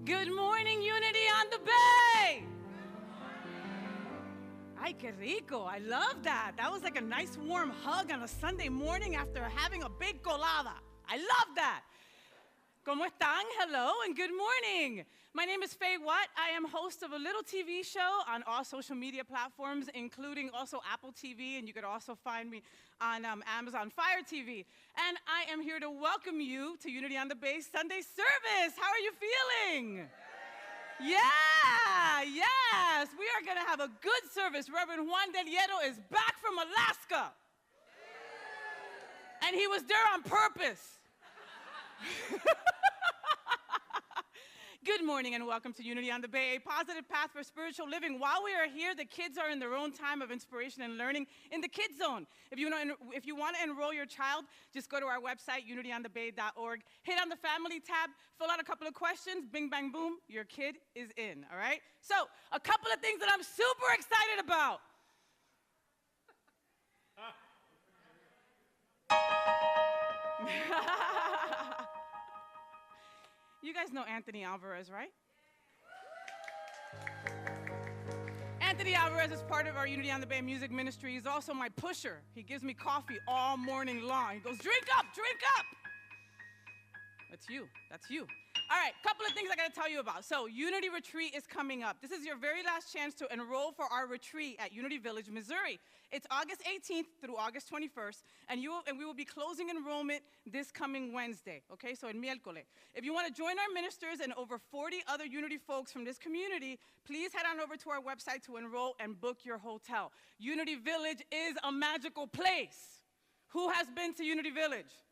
Good morning, Unity on the Bay. Ay, qué rico. I love that. That was like a nice warm hug on a Sunday morning after having a big colada. I love that. ¿Cómo están? Hello and good morning. My name is Faye Watt. I am host of a little TV show on all social media platforms, including also Apple TV, and you could also find me on Amazon Fire TV. And I am here to welcome you to Unity on the Bay Sunday service. How are you feeling? Yeah, yes. We are going to have a good service. Reverend Juan del Hierro is back from Alaska. And he was there on purpose. Good morning and welcome to Unity on the Bay, a positive path for spiritual living. While we are here, the kids are in their own time of inspiration and learning in the Kids Zone. If you want to enroll your child, just go to our website, unityonthebay.org. Hit on the family tab, fill out a couple of questions, bing, bang, boom, your kid is in, all right? So, a couple of things that I'm super excited about. You guys know Anthony Alvarez, right? Anthony Alvarez is part of our Unity on the Bay music ministry. He's also my pusher. He gives me coffee all morning long. He goes, drink up, drink up. That's you, that's you. All right, couple of things I gotta tell you about. So, Unity Retreat is coming up. This is your very last chance to enroll for our retreat at Unity Village, Missouri. It's August 18th through August 21st, and we will be closing enrollment this coming Wednesday, okay? So, el miércoles. If you wanna join our ministers and over 40 other Unity folks from this community, please head on over to our website to enroll and book your hotel. Unity Village is a magical place. Who has been to Unity Village?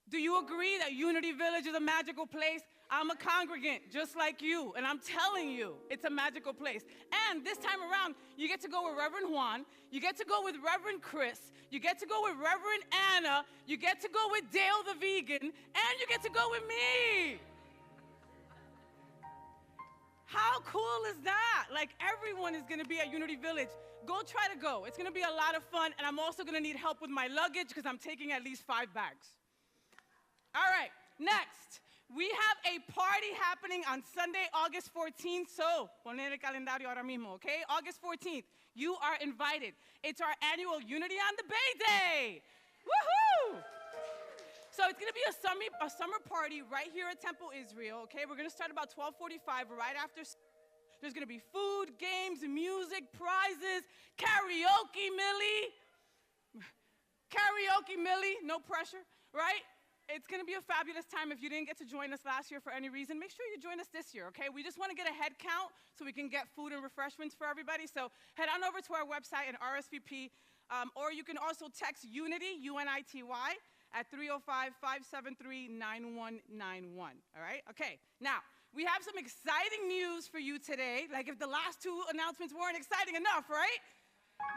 Do you agree that Unity Village is a magical place? I'm a congregant, just like you, and I'm telling you, it's a magical place. And this time around, you get to go with Reverend Juan, you get to go with Reverend Chris, you get to go with Reverend Anna, you get to go with Dale the vegan, and you get to go with me. How cool is that? Like, everyone is gonna be at Unity Village. Go try to go. It's gonna be a lot of fun, and I'm also gonna need help with my luggage because I'm taking at least 5 bags. All right, next, we have a party happening on Sunday, August 14th. So, poner el calendario ahora mismo, okay? August 14th, you are invited. It's our annual Unity on the Bay Day. Woohoo! So it's gonna be a summer party right here at Temple Israel, okay? We're gonna start about 12:45, right after. There's gonna be food, games, music, prizes, karaoke, Millie. Karaoke, Millie, no pressure, right? It's going to be a fabulous time. If you didn't get to join us last year for any reason, make sure you join us this year, okay? We just want to get a head count so we can get food and refreshments for everybody. So head on over to our website and RSVP, or you can also text UNITY, UNITY, at 305-573-9191, all right? Okay, now, we have some exciting news for you today. Like if the last 2 announcements weren't exciting enough, right?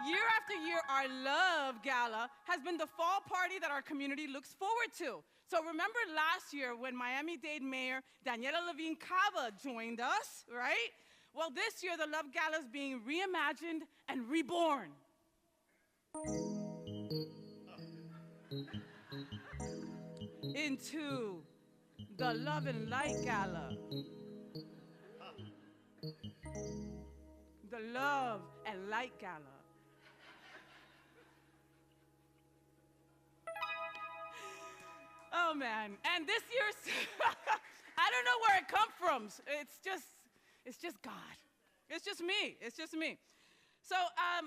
Year after year, our Love Gala has been the fall party that our community looks forward to. So remember last year when Miami-Dade Mayor Daniela Levine Cava joined us, right? Well, this year the Love Gala is being reimagined and reborn. Into the Love and Light Gala. The Love and Light Gala. Oh man, and this year's, I don't know where it comes from. It's just God. It's just me, So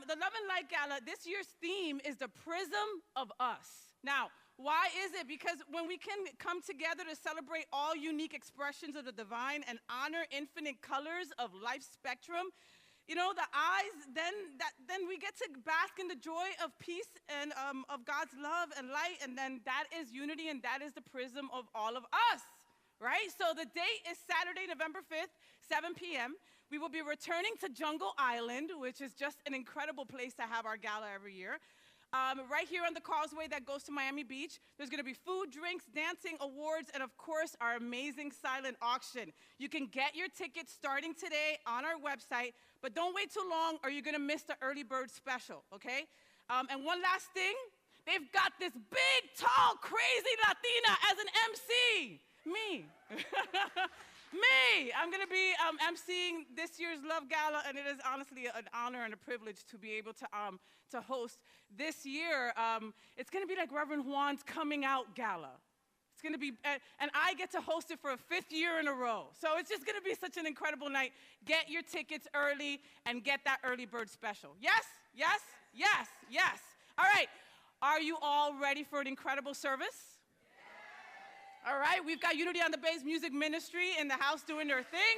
the Love and Light Gala, this year's theme is the prism of us. Now, why is it? Because when we can come together to celebrate all unique expressions of the divine and honor infinite colors of life's spectrum, you know, the eyes, then we get to bask in the joy of peace and of God's love and light, and then that is unity, and that is the prism of all of us, right? So the date is Saturday, November 5th, 7 p.m. We will be returning to Jungle Island, which is just an incredible place to have our gala every year. Right here on the causeway that goes to Miami Beach, there's gonna be food, drinks, dancing, awards, and of course, our amazing silent auction. You can get your tickets starting today on our website, but don't wait too long or you're gonna miss the early bird special, okay? And one last thing, they've got this big, tall, crazy Latina as an MC, me. Me! I'm going to be emceeing this year's Love Gala, and it is honestly an honor and a privilege to be able to host this year. It's going to be like Reverend Juan's coming out gala. It's going to be, and I get to host it for a 5th year in a row. So it's just going to be such an incredible night. Get your tickets early and get that early bird special. Yes? Yes? Yes? Yes. All right. Are you all ready for an incredible service? All right, we've got Unity on the Bay's music ministry in the house doing their thing.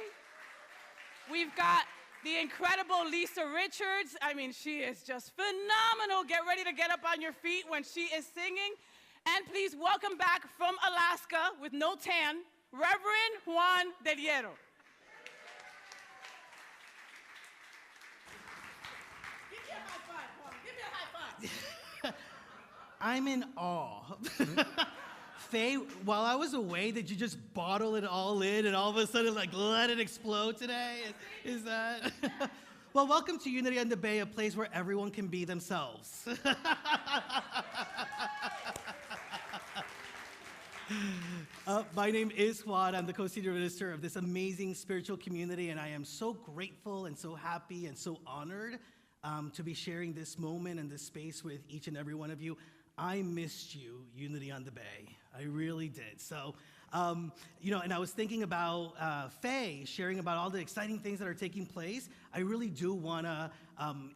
We've got the incredible Lisa Richards. I mean, she is just phenomenal. Get ready to get up on your feet when she is singing. And please welcome back from Alaska with no tan, Reverend Juan del Hierro. Give me a high five, Juan. Give me a high five. I'm in awe. Faye, while I was away, did you just bottle it all in and all of a sudden like let it explode today? Is that? Well, welcome to Unity on the Bay, a place where everyone can be themselves. My name is Juan. I'm the co-senior minister of this amazing spiritual community, and I am so grateful and so happy and so honored to be sharing this moment and this space with each and every one of you. I missed you, Unity on the Bay. I really did. So, and I was thinking about Faye sharing about all the exciting things that are taking place. I really do want to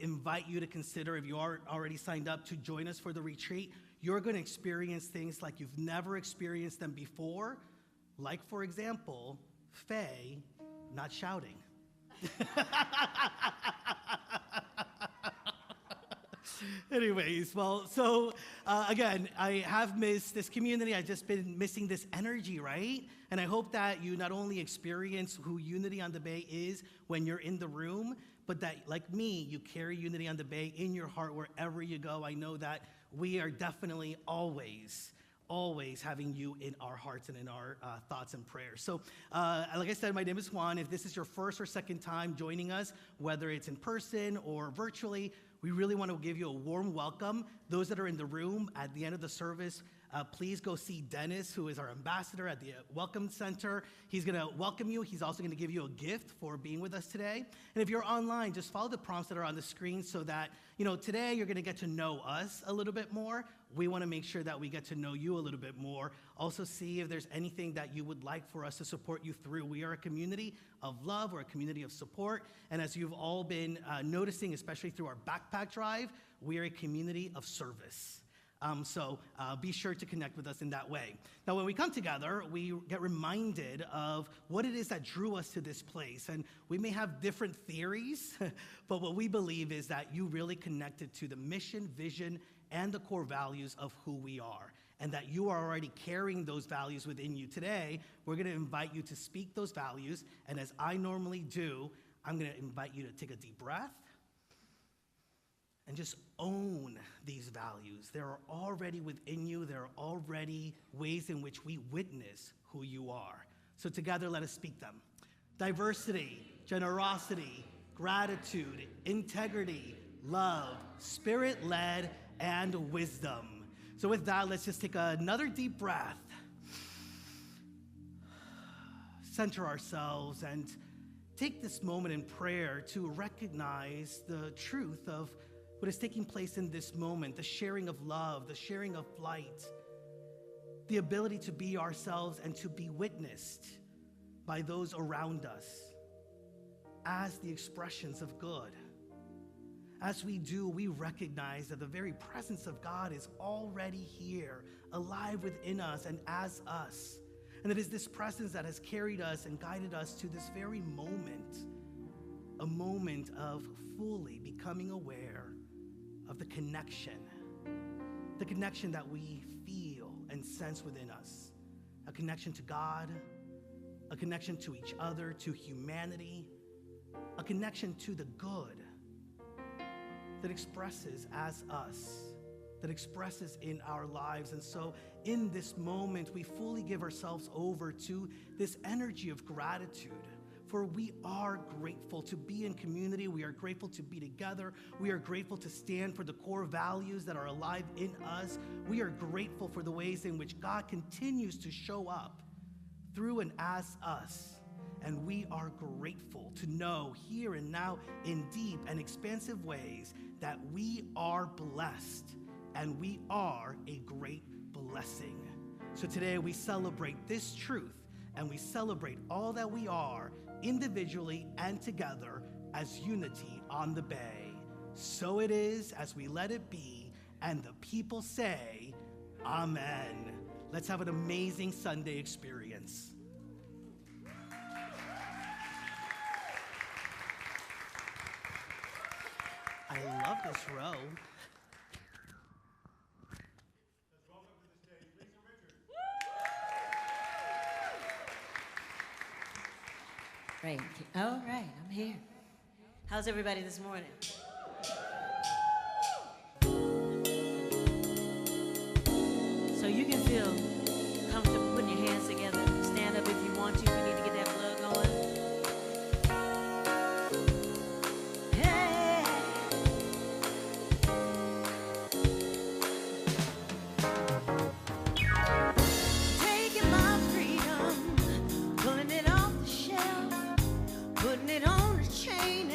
invite you to consider, if you are already signed up, to join us for the retreat. You're going to experience things like you've never experienced them before. Like, for example, Faye not shouting. Anyways, well, so again, I have missed this community. I've just been missing this energy, right? And I hope that you not only experience who Unity on the Bay is when you're in the room, but that, like me, you carry Unity on the Bay in your heart wherever you go. I know that we are definitely always having you in our hearts and in our thoughts and prayers. So, like I said, my name is Juan. If this is your first or second time joining us, whether it's in person or virtually, we really want to give you a warm welcome. Those that are in the room at the end of the service, please go see Dennis, who is our ambassador at the Welcome Center. He's going to welcome you. He's also going to give you a gift for being with us today. And if you're online, just follow the prompts that are on the screen so that, today you're going to get to know us a little bit more. We want to make sure that we get to know you a little bit more. Also see if there's anything that you would like for us to support you through. We are a community of love. We're a community of support. And as you've all been noticing, especially through our backpack drive, we are a community of service. So be sure to connect with us in that way. Now, when we come together, we get reminded of what it is that drew us to this place. And we may have different theories, but what we believe is that you really connected to the mission, vision, and the core values of who we are, and that you are already carrying those values within you today. We're going to invite you to speak those values, and as I normally do, I'm going to invite you to take a deep breath and just own these values. They're already within you. There are already ways in which we witness who you are. So together, let us speak them. Diversity, generosity, gratitude, integrity, love, spirit-led, and wisdom. So with that, let's just take another deep breath. Center ourselves and take this moment in prayer to recognize the truth of what is taking place in this moment, the sharing of love, the sharing of light, the ability to be ourselves and to be witnessed by those around us as the expressions of good. As we do, we recognize that the very presence of God is already here, alive within us and as us. And it is this presence that has carried us and guided us to this very moment, a moment of fully becoming aware of the connection that we feel and sense within us, a connection to God, a connection to each other, to humanity, a connection to the good that expresses as us, that expresses in our lives. And so in this moment, we fully give ourselves over to this energy of gratitude. For we are grateful to be in community. We are grateful to be together. We are grateful to stand for the core values that are alive in us. We are grateful for the ways in which God continues to show up through and as us. And we are grateful to know here and now in deep and expansive ways that we are blessed and we are a great blessing. So today we celebrate this truth and we celebrate all that we are individually and together as unity on the Bay. So it is as we let it be, and the people say, Amen. Let's have an amazing Sunday experience. I love this row. Let's welcome to the stage Lisa Richards. Great. All right, I'm here. How's everybody this morning? So you can feel comfortable putting your hands together. Stand up if you want to. If you need to get that blood going. Hey. Taking my freedom, pulling it off the shelf, putting it on the chain,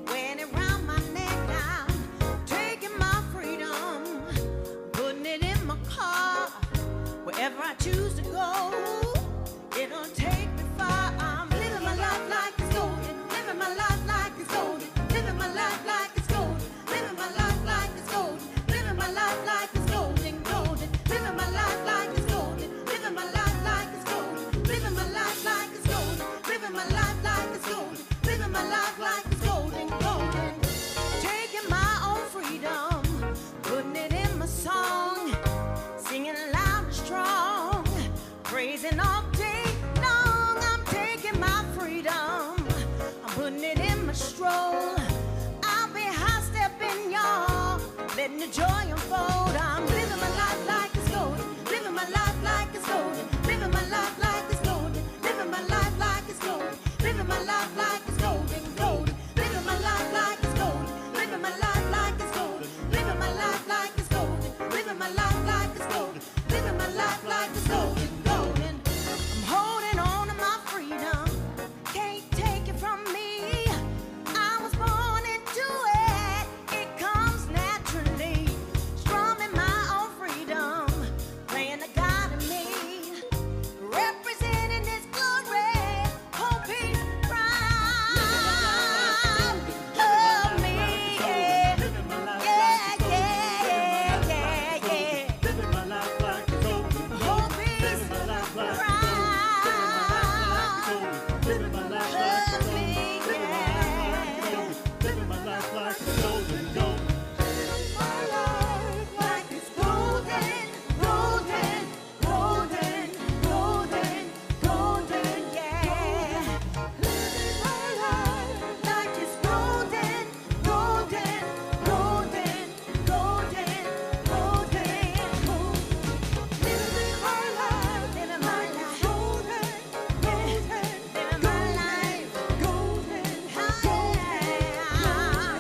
wearing it around my neck now. Taking my freedom, putting it in my car, wherever I choose to go. It don't take me far. I'm living my life like it's golden, living my life like it's golden, living my life like it's golden, living my life like it's golden, living my life like it's golden, golden, living my life like it's golden, living my life like it's golden, living my life like it's golden, living my life like it's golden, living my life like it's golden, golden. Taking my own freedom, putting it in my song, singing loud and strong, praising all day long. I'm taking my freedom, I'm putting it in my stroll. I'll be high stepping, y'all, letting the joy unfold. I'm living my life like it's golden, living my life like it's golden, living my life like it's golden, living my life like it's golden, living my life like it's golden, golden, living my life like it's golden, living my life like it's golden, living my life like it's golden, living my life like it's golden, living my life like it's golden, golden. I'm holding on to my freedom, can't take it from me. I was born into it, it comes naturally. Strumming my own freedom, playing the God in me, representing His glory, hope, peace, pride of me. Yeah, yeah, yeah, yeah, yeah. Living my life like it's golden. Hope, peace, Living my life like pride living my life like it's of golden. me. Yeah. Living my life like it's golden, golden. My life like it's golden, golden, golden, golden, golden, yeah. Living my life like it's golden, golden, golden, golden, golden, golden. Living my life, living my life, golden, golden, living my life, golden, yeah.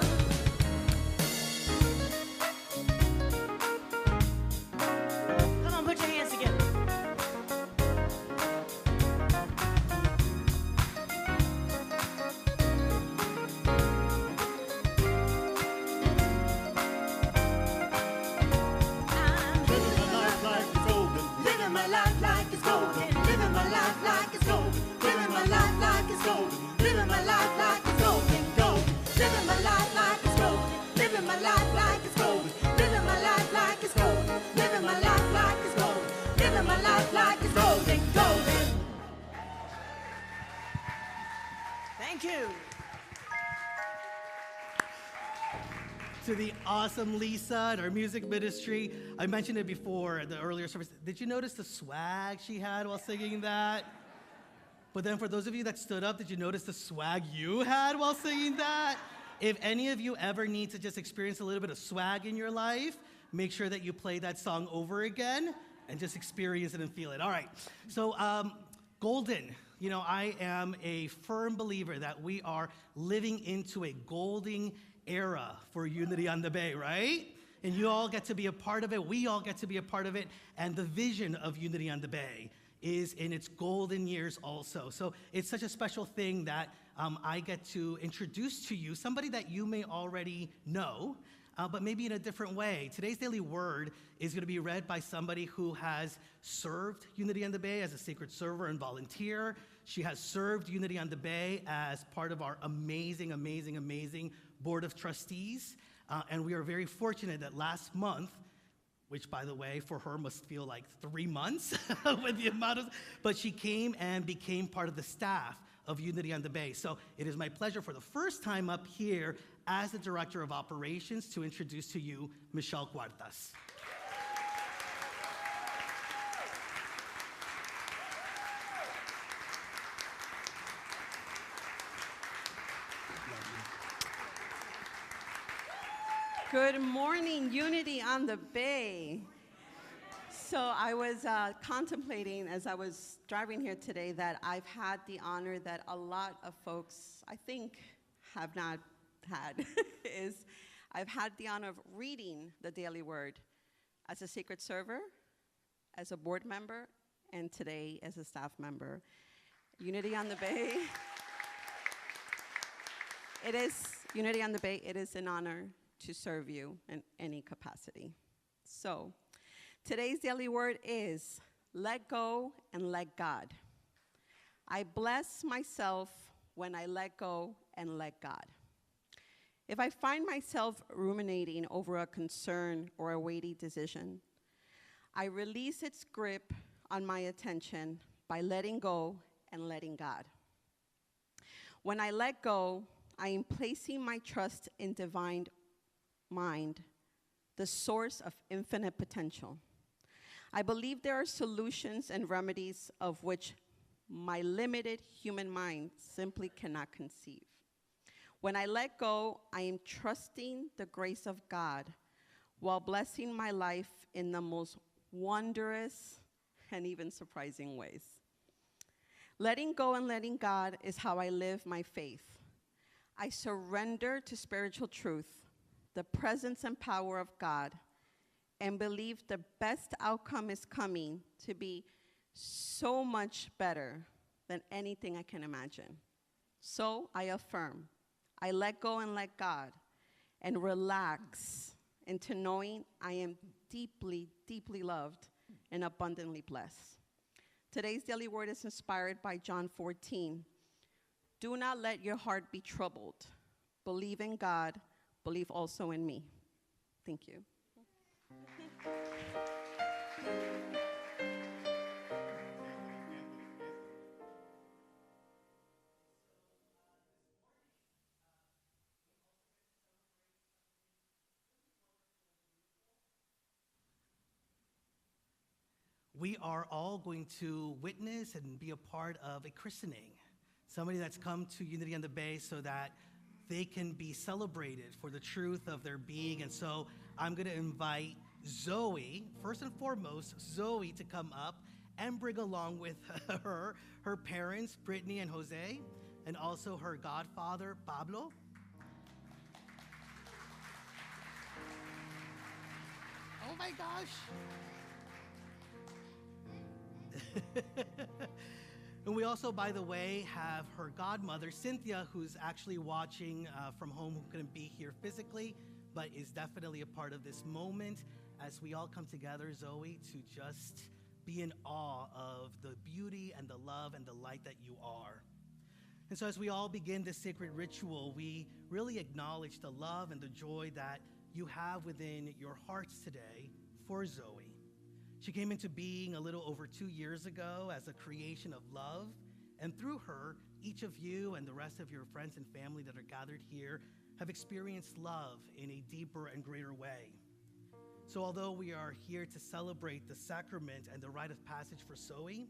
Come on, put your hands together. I'm Living my life like it's golden. living my life like it's golden, living my life like it's golden, living my life like it's golden, living my life like it's golden, golden, living my life like it's golden, living my life like it's golden, living my life like it's golden, living my life like it's golden, living my life like it's golden, golden. Thank you. To the awesome Lisa and our music ministry. I mentioned it before at the earlier service. Did you notice the swag she had while singing that? But then for those of you that stood up, did you notice the swag you had while singing that? If any of you ever need to just experience a little bit of swag in your life, make sure that you play that song over again and just experience it and feel it. All right, so golden. You know, I am a firm believer that we are living into a golden era for Unity on the Bay, right? And you all get to be a part of it. We all get to be a part of it. And the vision of Unity on the Bay is in its golden years also. So it's such a special thing that I get to introduce to you somebody that you may already know, but maybe in a different way. Today's daily word is going to be read by somebody who has served Unity on the Bay as a sacred server and volunteer. She has served Unity on the Bay as part of our amazing, amazing, amazing board of trustees. And we are very fortunate that last month, which, by the way, for her must feel like 3 months with the amount of, but she came and became part of the staff of Unity on the Bay. So it is my pleasure for the first time up here as the Director of Operations to introduce to you Michelle Cuartas. Good morning, Unity on the Bay. So I was contemplating as I was driving here today that I've had the honor that a lot of folks, I think, have not had, is I've had the honor of reading the Daily Word as a sacred server, as a board member, and today as a staff member. Unity on the Bay. It is, Unity on the Bay, it is an honor to serve you in any capacity. So, today's daily word is let go and let God. I bless myself when I let go and let God. If I find myself ruminating over a concern or a weighty decision, I release its grip on my attention by letting go and letting God. When I let go, I am placing my trust in divine mind, the source of infinite potential. I believe there are solutions and remedies of which my limited human mind simply cannot conceive. When I let go, I am trusting the grace of God while blessing my life in the most wondrous and even surprising ways. Letting go and letting God is how I live my faith. I surrender to spiritual truth, the presence and power of God, and believe the best outcome is coming to be so much better than anything I can imagine. So I affirm, I let go and let God, and relax into knowing I am deeply, deeply loved and abundantly blessed. Today's daily word is inspired by John 14. Do not let your heart be troubled. Believe in God. Believe also in me. Thank you. We are all going to witness and be a part of a christening. Somebody that's come to Unity on the Bay so that they can be celebrated for the truth of their being. And so I'm going to invite Zoe, first and foremost, Zoe to come up and bring along with her parents, Brittany and Jose, and also her godfather, Pablo. Oh my gosh. And we also, by the way, have her godmother, Cynthia, who's actually watching from home, who couldn't be here physically, but is definitely a part of this moment as we all come together, Zoe, to just be in awe of the beauty and the love and the light that you are. And so as we all begin this sacred ritual, we really acknowledge the love and the joy that you have within your hearts today for Zoe. She came into being a little over 2 years ago as a creation of love, and through her, each of you and the rest of your friends and family that are gathered here have experienced love in a deeper and greater way. So although we are here to celebrate the sacrament and the rite of passage for Zoe,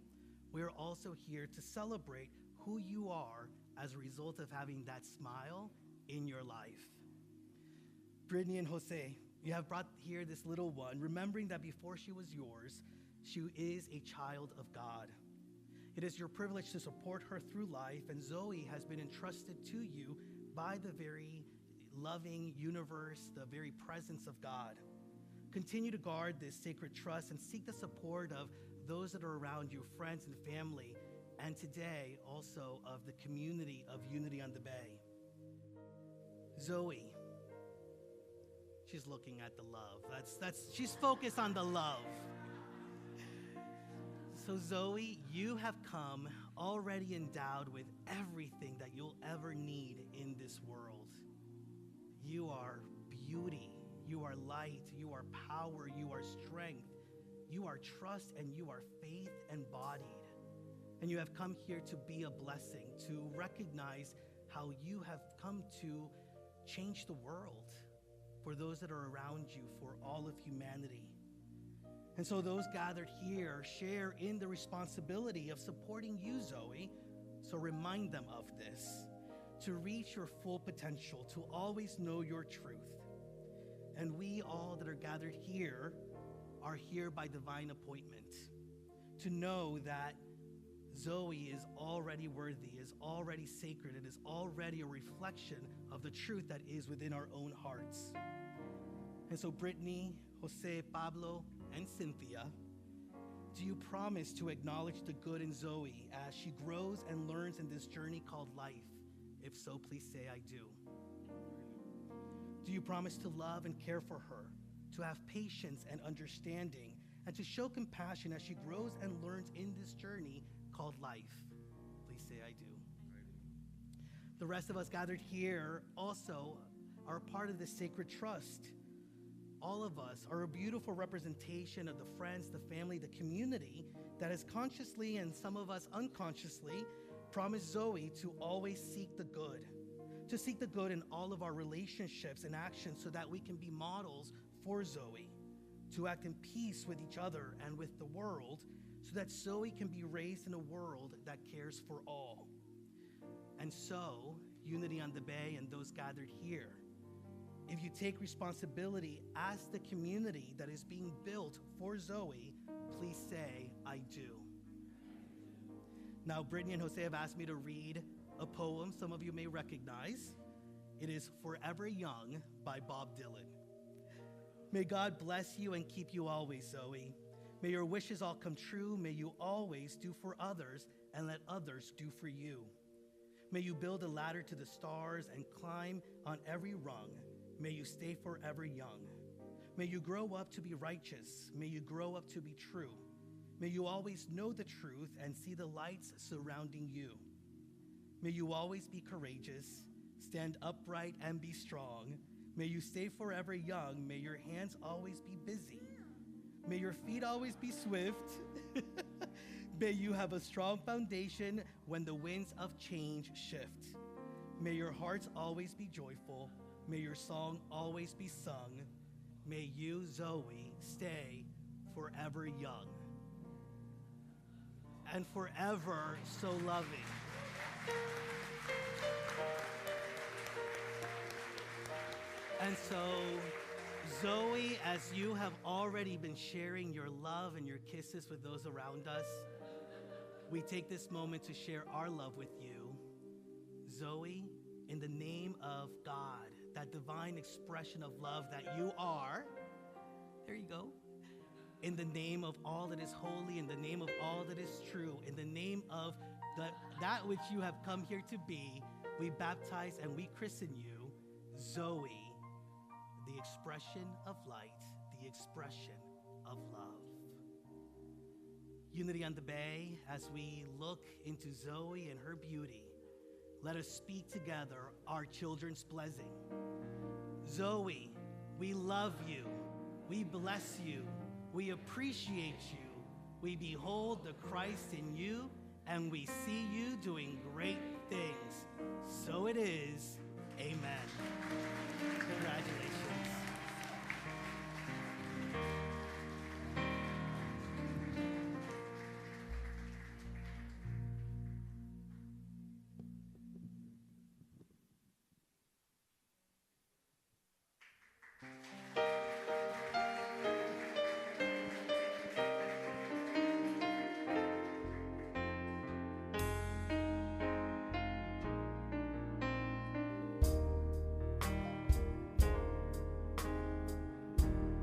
we are also here to celebrate who you are as a result of having that smile in your life. Brittany and Jose, you have brought here this little one, remembering that before she was yours, she is a child of God. It is your privilege to support her through life, and Zoe has been entrusted to you by the very loving universe, the very presence of God. Continue to guard this sacred trust and seek the support of those that are around you, friends and family, and today also of the community of Unity on the Bay. Zoe, she's looking at the love. She's focused on the love. So Zoe, you have come already endowed with everything that you'll ever need in this world. You are beauty, you are light, you are power, you are strength, you are trust, and you are faith embodied. And you have come here to be a blessing, to recognize how you have come to change the world for those that are around you, for all of humanity. And so those gathered here share in the responsibility of supporting you, Zoe. So remind them of this, to reach your full potential, to always know your truth. And we all that are gathered here are here by divine appointment, to know that Zoe is already worthy, is already sacred, and is already a reflection of the truth that is within our own hearts. And so Brittany, Jose, Pablo, and Cynthia, do you promise to acknowledge the good in Zoe as she grows and learns in this journey called life? If so, please say, I do. Do you promise to love and care for her, to have patience and understanding, and to show compassion as she grows and learns in this journey called life? Please say, I do. The rest of us gathered here also are part of this sacred trust. All of us are a beautiful representation of the friends, the family, the community that has consciously, and some of us unconsciously, promised Zoe to always seek the good, to seek the good in all of our relationships and actions so that we can be models for Zoe, to act in peace with each other and with the world so that Zoe can be raised in a world that cares for all. And so, Unity on the Bay and those gathered here, if you take responsibility as the community that is being built for Zoe, please say, I do. Now, Brittany and Jose have asked me to read a poem some of you may recognize. It is Forever Young by Bob Dylan. May God bless you and keep you always, Zoe. May your wishes all come true. May you always do for others and let others do for you. May you build a ladder to the stars and climb on every rung. May you stay forever young. May you grow up to be righteous. May you grow up to be true. May you always know the truth and see the lights surrounding you. May you always be courageous, stand upright and be strong. May you stay forever young. May your hands always be busy. May your feet always be swift. May you have a strong foundation when the winds of change shift. May your hearts always be joyful. May your song always be sung. May you, Zoe, stay forever young and forever so loving. And so, Zoe, as you have already been sharing your love and your kisses with those around us, we take this moment to share our love with you. Zoe, in the name of God, that divine expression of love that you are, there you go. In the name of all that is holy, in the name of all that is true, in the name of that which you have come here to be, we baptize and we christen you, Zoe, the expression of light, the expression of love. Unity on the Bay, as we look into Zoe and her beauty, let us speak together our children's blessing. Zoe, we love you, we bless you, we appreciate you, we behold the Christ in you, and we see you doing great things. So it is, amen. Congratulations.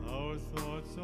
Our thoughts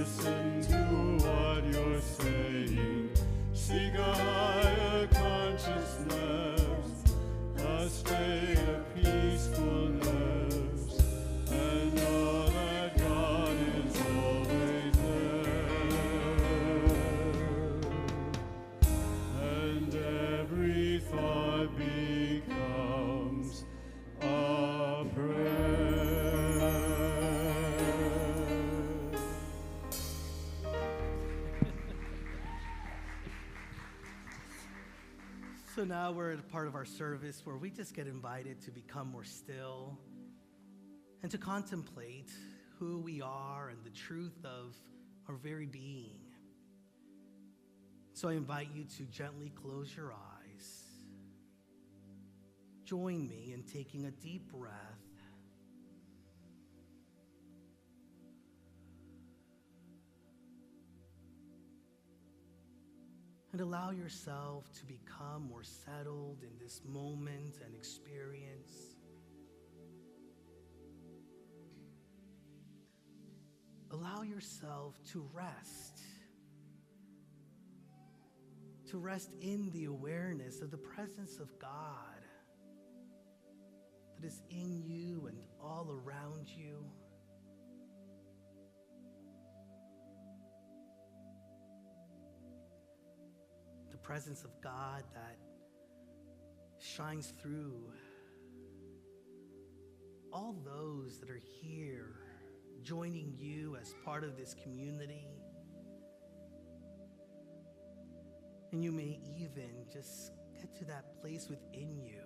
listen to what you're saying. Seek a higher consciousness, a state of peacefulness, and know that God is always there. And every thought becomes a prayer. So now we're at a part of our service where we just get invited to become more still and to contemplate who we are and the truth of our very being. So I invite you to gently close your eyes. Join me in taking a deep breath. And allow yourself to become more settled in this moment and experience. Allow yourself to rest in the awareness of the presence of God that is in you and all around you. The presence of God that shines through all those that are here, joining you as part of this community. And you may even just get to that place within you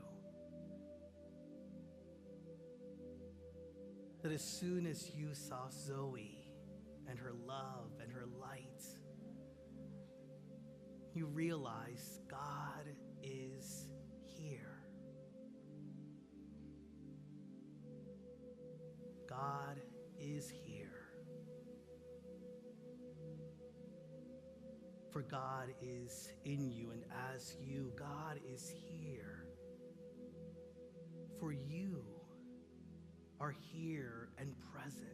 that as soon as you saw Zoe and her love and her light, you realize God is here. God is here. For God is in you, and as you, God is here. For you are here and present.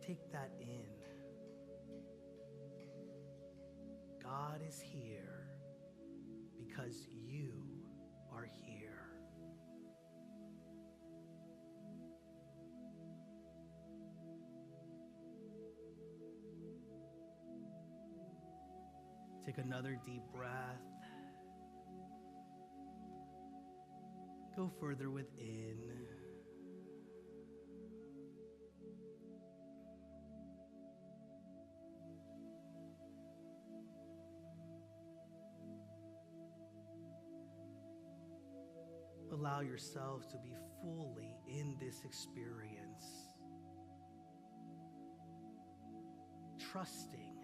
Take that in. God is here because you are here. Take another deep breath. Go further within. Allow yourself to be fully in this experience, trusting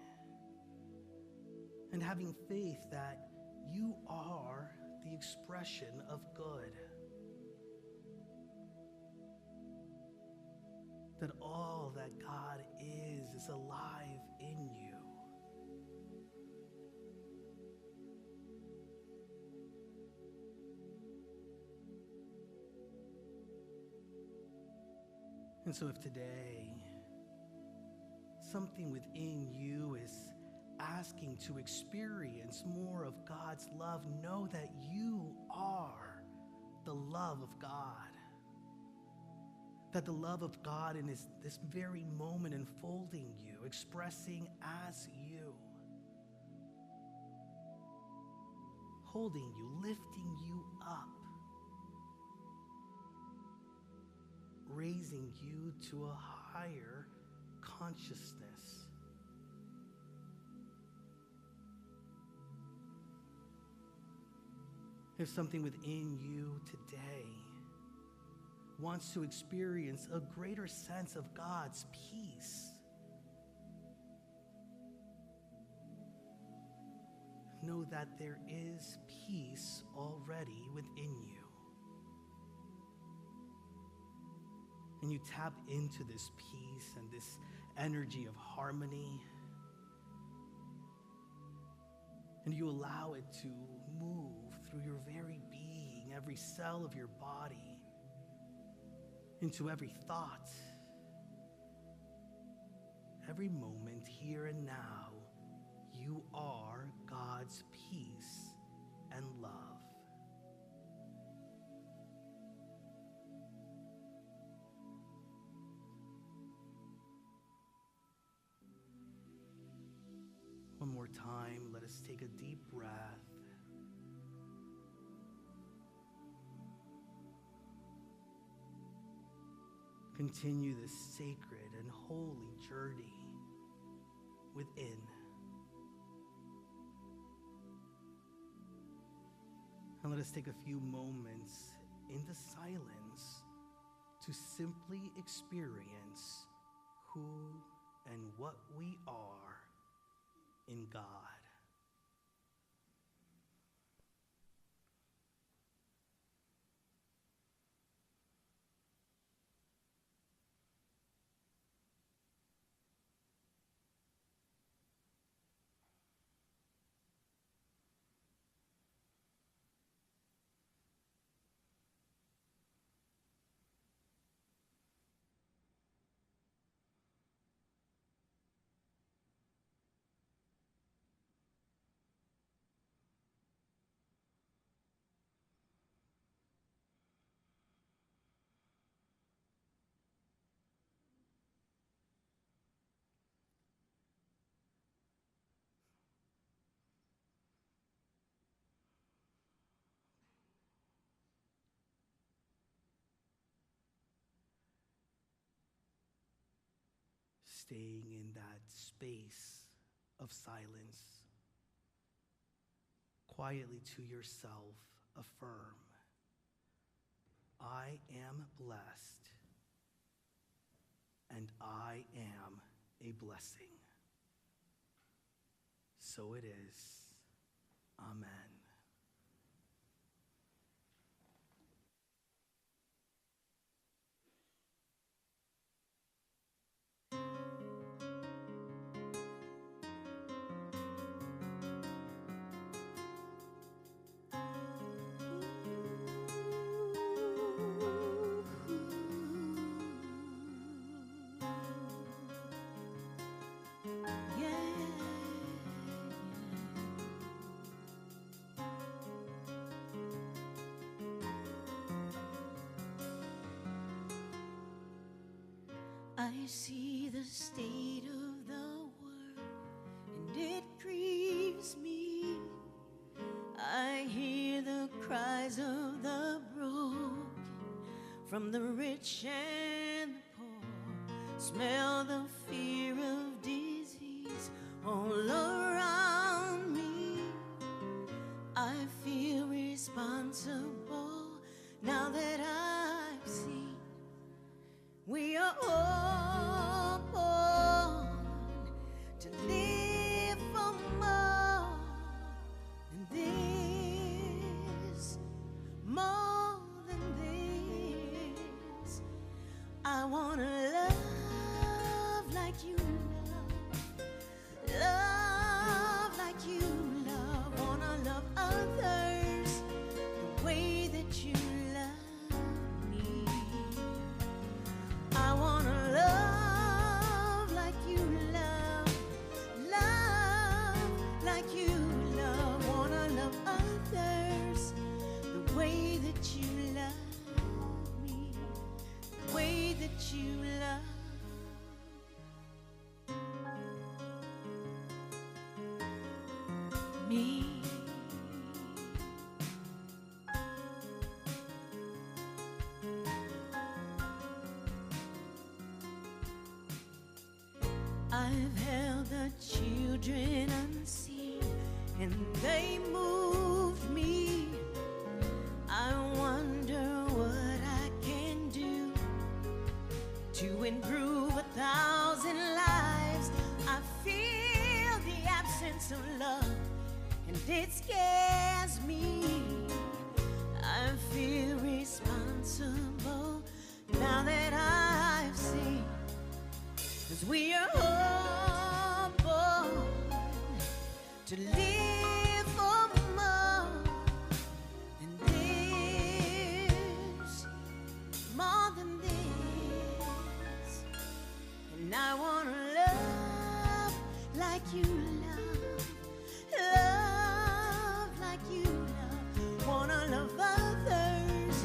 and having faith that you are the expression of good, that all that God is alive in you. And so if today something within you is asking to experience more of God's love, know that you are the love of God. That the love of God in this very moment enfolding you, expressing as you, holding you, lifting you up, raising you to a higher consciousness. If something within you today wants to experience a greater sense of God's peace, know that there is peace already within you. And you tap into this peace and this energy of harmony, and you allow it to move through your very being, every cell of your body, into every thought, every moment here and now. You are God's peace and love. One more time, let us take a deep breath. Continue this sacred and holy journey within. And let us take a few moments in the silence to simply experience who and what we are in God. Staying in that space of silence, quietly to yourself affirm, I am blessed and I am a blessing. So it is. Amen. I see the state of the world, and it grieves me. I hear the cries of the broken, from the rich and the poor. Smell the fear of disease all around me. I feel responsible now that I've seen we are all born to live for more than this, more than this. I wanna love like you love like you love. Wanna love others the way that you love me. I wanna love like you love, love like you love. Wanna love others the way that you love me, the way that you love me. I've held the children unseen, and they moved me. I wonder what I can do to improve 1,000 lives. I feel the absence of love, and it scares me. I feel responsible now that I've seen, 'cause we are all born to live for more than this, more than this. I want to love like you love like you love. Want to love others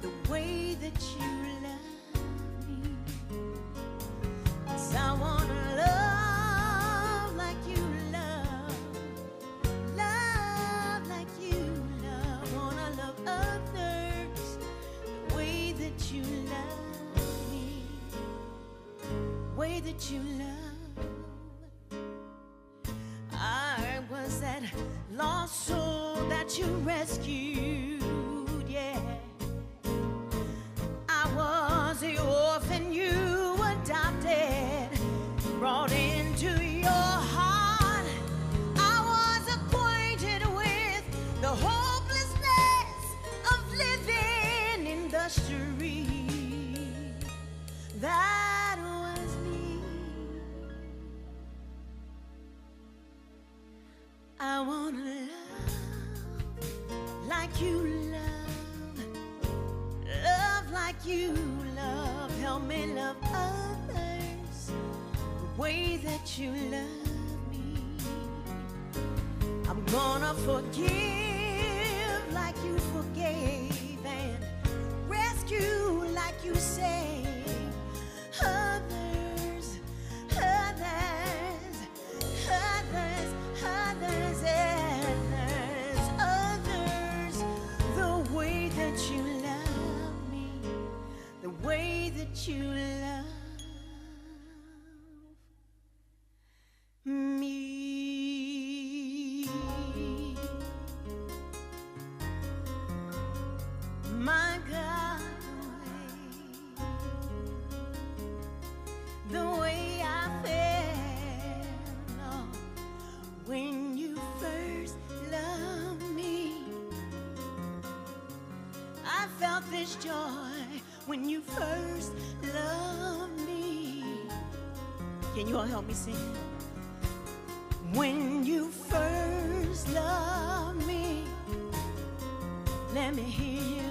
the way that you love me. 'Cause I want to love like you love like you love. Want to love others the way that you love me, way that you love. I was that lost soul that you rescued, yeah. I was the orphan you adopted, brought into your heart. I was acquainted with the hopelessness of living in the street. That was me. I want to love like you love like you love. Help me love others the way that you love me. I'm gonna forgive like you forgave and rescue like you saved. Others, others, others, others, others, the way that you love me, the way that you love me. My God, the way I felt, oh, when you first loved me. I felt this joy when you first loved me. Can you all help me sing? When you first loved me, let me hear you.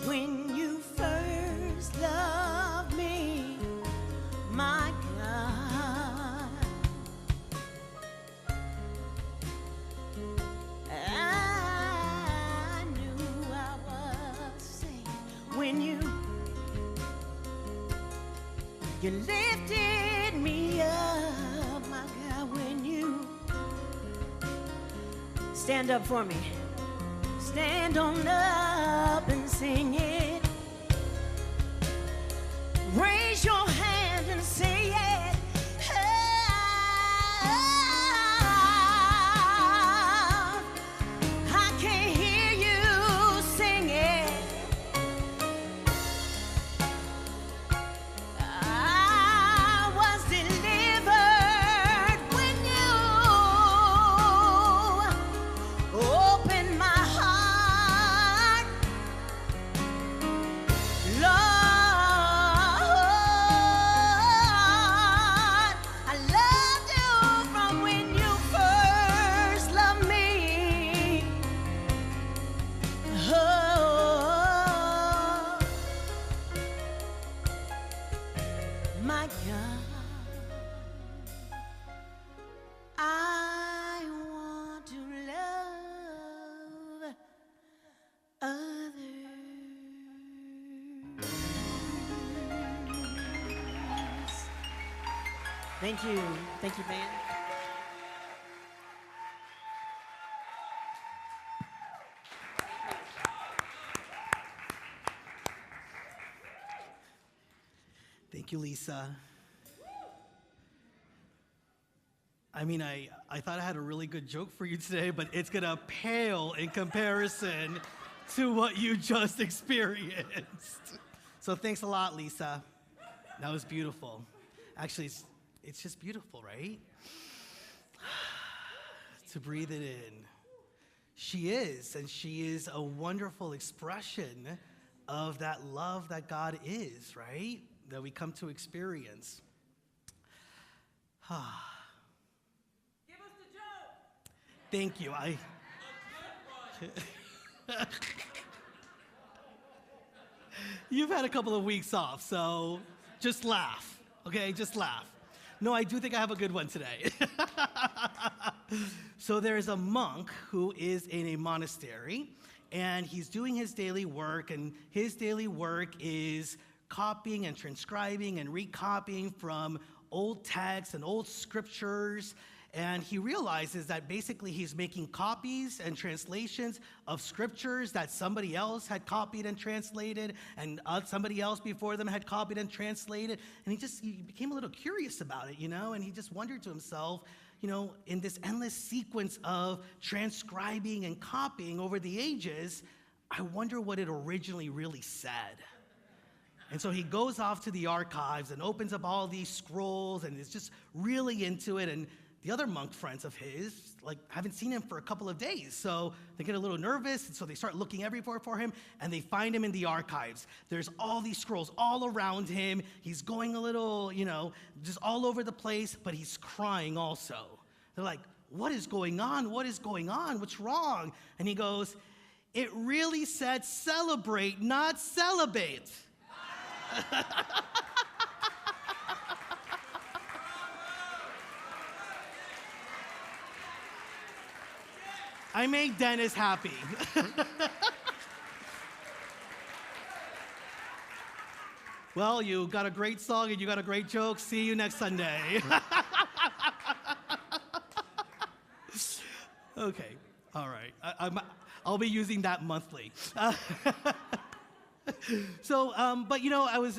When you first loved me, my God, I knew I was saved. When you lifted me up, my God, when you stand up for me, stand on up and sing it. Raise your hand and say it. I can hear you sing it. I was delivered when you opened my heart, Lord. I loved you from when you first loved me. Oh, my God, I want to love others. Thank you, band. Thank you, Lisa. I mean, I thought I had a really good joke for you today, but it's gonna pale in comparison to what you just experienced. So thanks a lot, Lisa. That was beautiful. Actually, it's just beautiful, right? To breathe it in. She is, and she is a wonderful expression of that love that God is, right? That we come to experience. Give us the joke. Thank you. You've had a couple of weeks off, so just laugh. Okay, just laugh. No, I do think I have a good one today. So there's a monk who is in a monastery, and he's doing his daily work, and his daily work is copying and transcribing and recopying from old texts and old scriptures. And he realizes that basically he's making copies and translations of scriptures that somebody else had copied and translated, and somebody else before them had copied and translated. And he became a little curious about it, and he just wondered to himself, in this endless sequence of transcribing and copying over the ages, I wonder what it originally really said. And so he goes off to the archives and opens up all these scrolls and is just really into it. And the other monk friends of his, haven't seen him for a couple of days. So they get a little nervous, and so they start looking everywhere for him, and they find him in the archives. There's all these scrolls all around him. He's going a little, just all over the place, but he's crying also. They're like, what is going on? What is going on? What's wrong? And he goes, it really said celebrate, not celibate. I made Dennis happy. Well, you got a great song and you got a great joke. See you next Sunday. Okay, all right. I'll be using that monthly. So, but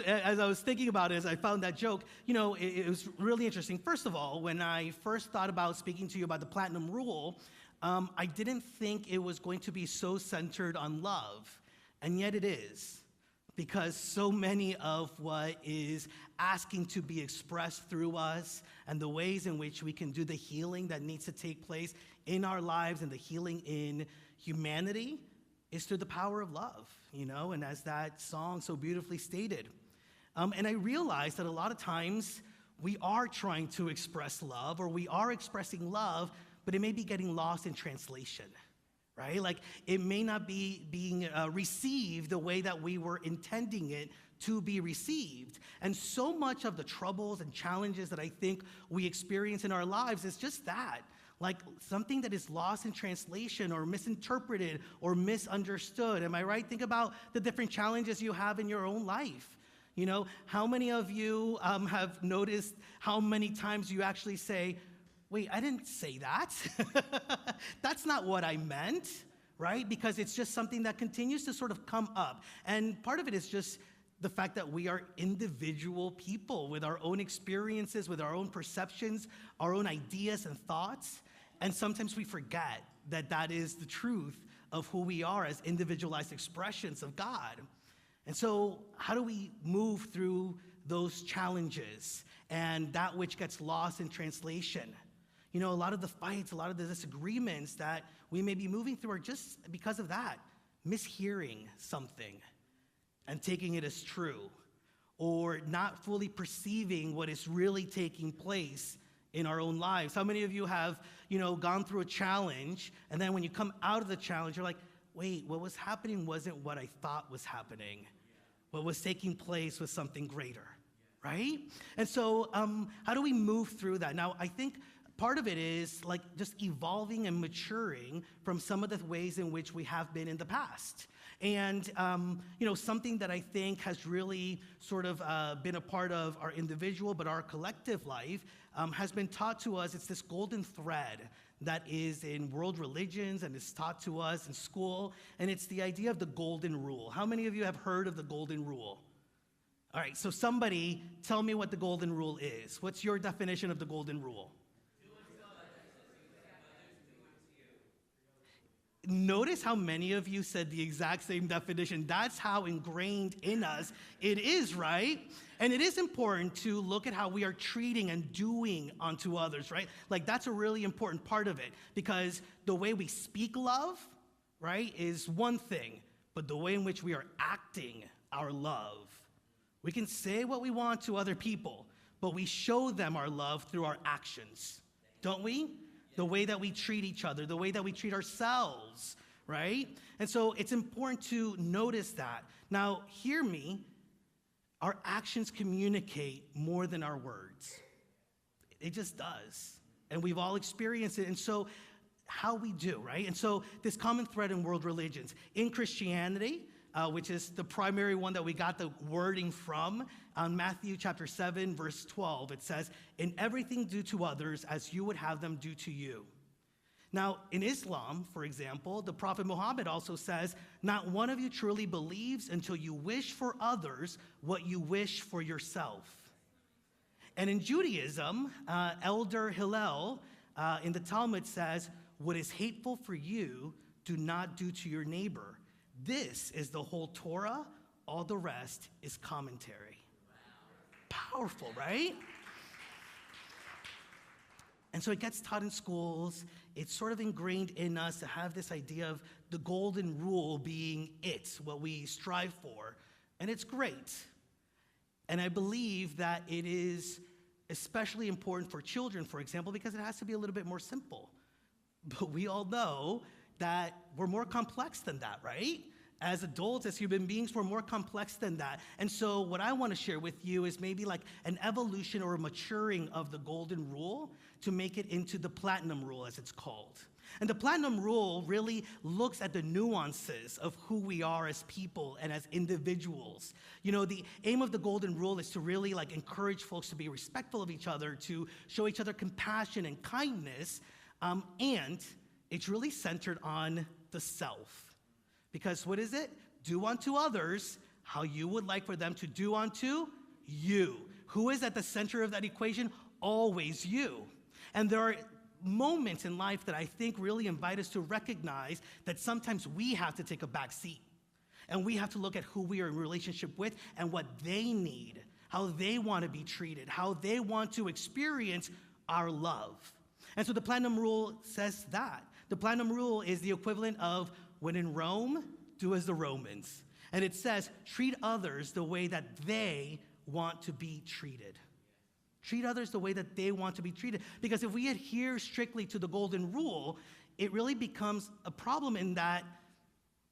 as I was thinking about it, as I found that joke, it was really interesting. First of all, when I first thought about speaking to you about the Platinum Rule, I didn't think it was going to be so centered on love, and yet it is, because so many of what is asking to be expressed through us and the ways in which we can do the healing that needs to take place in our lives and the healing in humanity is through the power of love, and as that song so beautifully stated. And I realized that a lot of times we are trying to express love, or we are expressing love, but it may be getting lost in translation, right? It may not be being received the way that we were intending it to be received. And so much of the troubles and challenges that I think we experience in our lives is just that. Something that is lost in translation or misinterpreted or misunderstood. Am I right? Think about the different challenges you have in your own life. How many of you have noticed how many times you actually say, wait, I didn't say that. That's not what I meant, right? Because it's just something that continues to sort of come up. And part of it is just the fact that we are individual people with our own experiences, with our own perceptions, our own ideas and thoughts. And sometimes we forget that that is the truth of who we are as individualized expressions of God. And so how do we move through those challenges and that which gets lost in translation? A lot of the fights, a lot of the disagreements that we may be moving through are just because of that, mishearing something and taking it as true, or not fully perceiving what is really taking place in our own lives. How many of you have, gone through a challenge, and then when you come out of the challenge, you're like, wait, what was happening wasn't what I thought was happening. What was taking place was something greater, right? And so how do we move through that? Now, I think part of it is just evolving and maturing from some of the ways in which we have been in the past. And, something that I think has really sort of been a part of our individual, but our collective life has been taught to us. It's this golden thread that is in world religions and is taught to us in school. And it's the idea of the golden rule. How many of you have heard of the golden rule? All right, so somebody tell me what the golden rule is. What's your definition of the golden rule? Notice how many of you said the exact same definition. That's how ingrained in us it is, right? And it is important to look at how we are treating and doing unto others, right? That's a really important part of it, because the way we speak love, right, is one thing, but the way in which we are acting our love. We can say what we want to other people, but we show them our love through our actions, don't we? The way that we treat each other, the way that we treat ourselves, right? And so it's important to notice that. Now, hear me. our actions communicate more than our words. It just does. And we've all experienced it. And so how we do, right? And so this common thread in world religions. In Christianity, which is the primary one that we got the wording from, on Matthew chapter 7, verse 12, it says, "In everything do to others as you would have them do to you." Now, in Islam, for example, the Prophet Muhammad also says, "Not one of you truly believes until you wish for others what you wish for yourself." And in Judaism, Elder Hillel in the Talmud says, "What is hateful for you, do not do to your neighbor. This is the whole Torah. All the rest is commentary." Powerful, right? And so it gets taught in schools. It's sort of ingrained in us to have this idea of the golden rule being it, what we strive for. And it's great. And I believe that it is especially important for children, for example, because it has to be a little bit more simple. But we all know that we're more complex than that, right? As adults, as human beings, we're more complex than that. And so what I want to share with you is maybe like an evolution or a maturing of the golden rule to make it into the platinum rule, as it's called. And the platinum rule really looks at the nuances of who we are as people and as individuals. You know, the aim of the golden rule is to really like encourage folks to be respectful of each other, to show each other compassion and kindness, and it's really centered on the self. Because what is it? Do unto others how you would like for them to do unto you. Who is at the center of that equation? Always you. And there are moments in life that I think really invite us to recognize that sometimes we have to take a back seat. And we have to look at who we are in relationship with and what they need, how they want to be treated, how they want to experience our love. And so the platinum rule says that. The platinum rule is the equivalent of when in Rome, do as the Romans. And it says, treat others the way that they want to be treated. Treat others the way that they want to be treated. Because if we adhere strictly to the golden rule, it really becomes a problem in that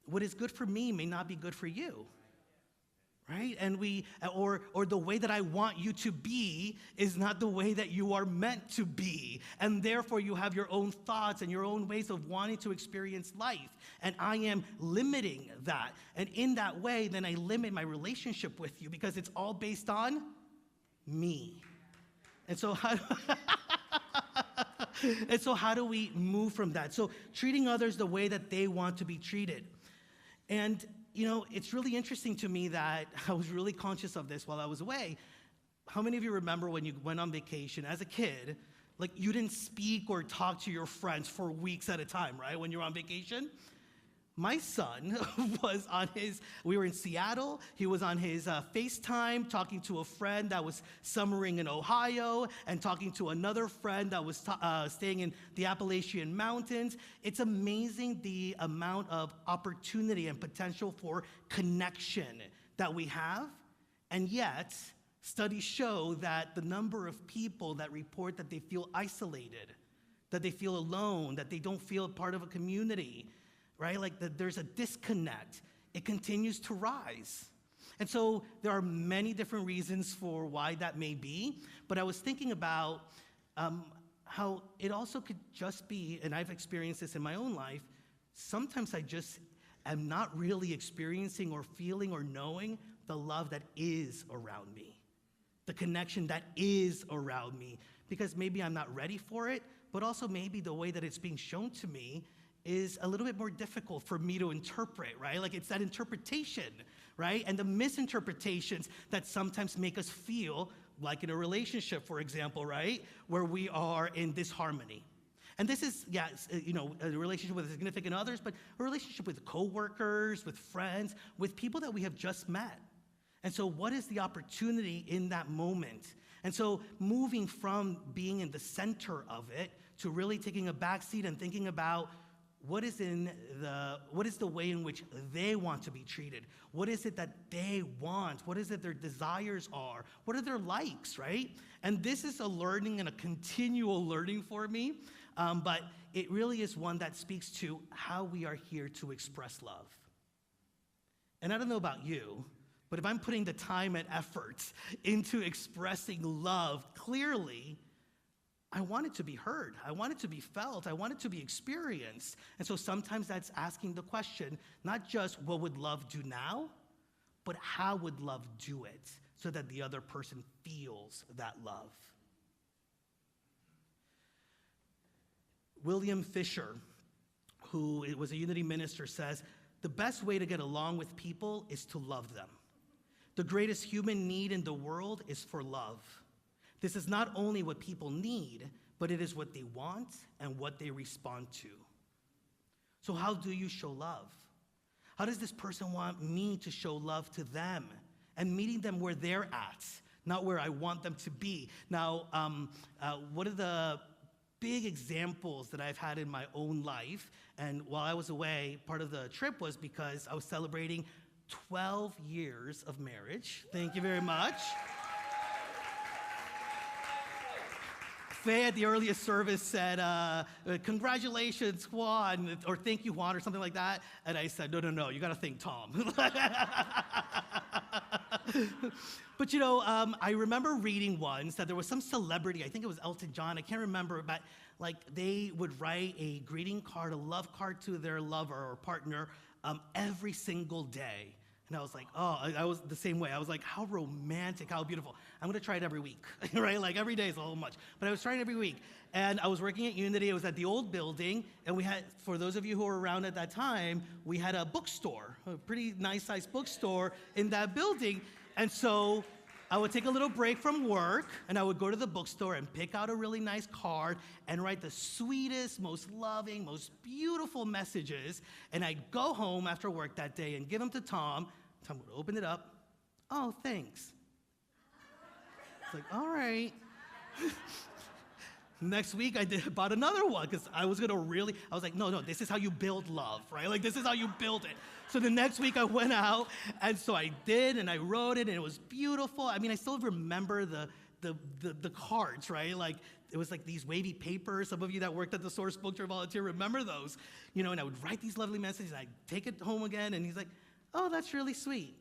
what is good for me may not be good for you. Right? And or the way that I want you to be is not the way that you are meant to be. And therefore you have your own thoughts and your own ways of wanting to experience life. And I am limiting that. And in that way, then I limit my relationship with you because it's all based on me. And so how do we move from that? So treating others the way that they want to be treated. And you know, it's really interesting to me that I was really conscious of this while I was away. How many of you remember when you went on vacation as a kid, like you didn't speak or talk to your friends for weeks at a time, right, when you're on vacation? My son was we were in Seattle, he was on his FaceTime talking to a friend that was summering in Ohio and talking to another friend that was staying in the Appalachian Mountains. It's amazing the amount of opportunity and potential for connection that we have, and yet studies show that the number of people that report that they feel isolated, that they feel alone, that they don't feel part of a community, right? Like there's a disconnect. It continues to rise. And so there are many different reasons for why that may be, but I was thinking about how it also could just be, and I've experienced this in my own life, sometimes I just am not really experiencing or feeling or knowing the love that is around me, the connection that is around me, because maybe I'm not ready for it, but also maybe the way that it's being shown to me is a little bit more difficult for me to interpret, right? Like it's that interpretation, right? And the misinterpretations that sometimes make us feel like in a relationship, for example, right? Where we are in disharmony. And this is, a relationship with significant others, but a relationship with coworkers, with friends, with people that we have just met. And so what is the opportunity in that moment? And so moving from being in the center of it to really taking a backseat and thinking about what is the way in which they want to be treated? What is it that they want? What is it their desires are? What are their likes, right? And this is a learning and a continual learning for me, but it really is one that speaks to how we are here to express love. And I don't know about you, But if I'm putting the time and effort into expressing love clearly, I want it to be heard. I want it to be felt. I want it to be experienced. And so sometimes that's asking the question, not just what would love do now, but how would love do it so that the other person feels that love? William Fisher, who was a Unity minister, says, the best way to get along with people is to love them. The greatest human need in the world is for love. This is not only what people need, but it is what they want and what they respond to. So how do you show love? How does this person want me to show love to them? And meeting them where they're at, not where I want them to be. Now, one of the big examples that I've had in my own life, and while I was away, part of the trip was because I was celebrating 12 years of marriage. Thank you very much. Faye at the earliest service said, congratulations, Juan, or thank you, Juan, or something like that. And I said, no, you gotta thank Tom. But I remember reading once that there was some celebrity, I think it was Elton John, I can't remember, but like they would write a greeting card, a love card to their lover or partner every single day. And I was like, I was the same way. I was like, how romantic, how beautiful. I'm gonna try it every week, right? Like every day is a little much. But I was trying every week. And I was working at Unity. It was at the old building. And we had, for those of you who were around at that time, we had a bookstore, a pretty nice sized bookstore in that building. And so I would take a little break from work and I would go to the bookstore and pick out a really nice card and write the sweetest, most loving, most beautiful messages. And I'd go home after work that day and give them to Tom. Tom would open it up. Oh, thanks. It's like, all right. Next week, I bought another one because I was like, no, this is how you build love, right? Like, this is how you build it. So the next week, I went out, and so I did, and I wrote it, and it was beautiful. I mean, I still remember the cards, right? Like, it was like these wavy papers. Some of you that worked at the Source Bookstore volunteer remember those. And I would write these lovely messages, and I'd take it home again, and he's like, oh, that's really sweet.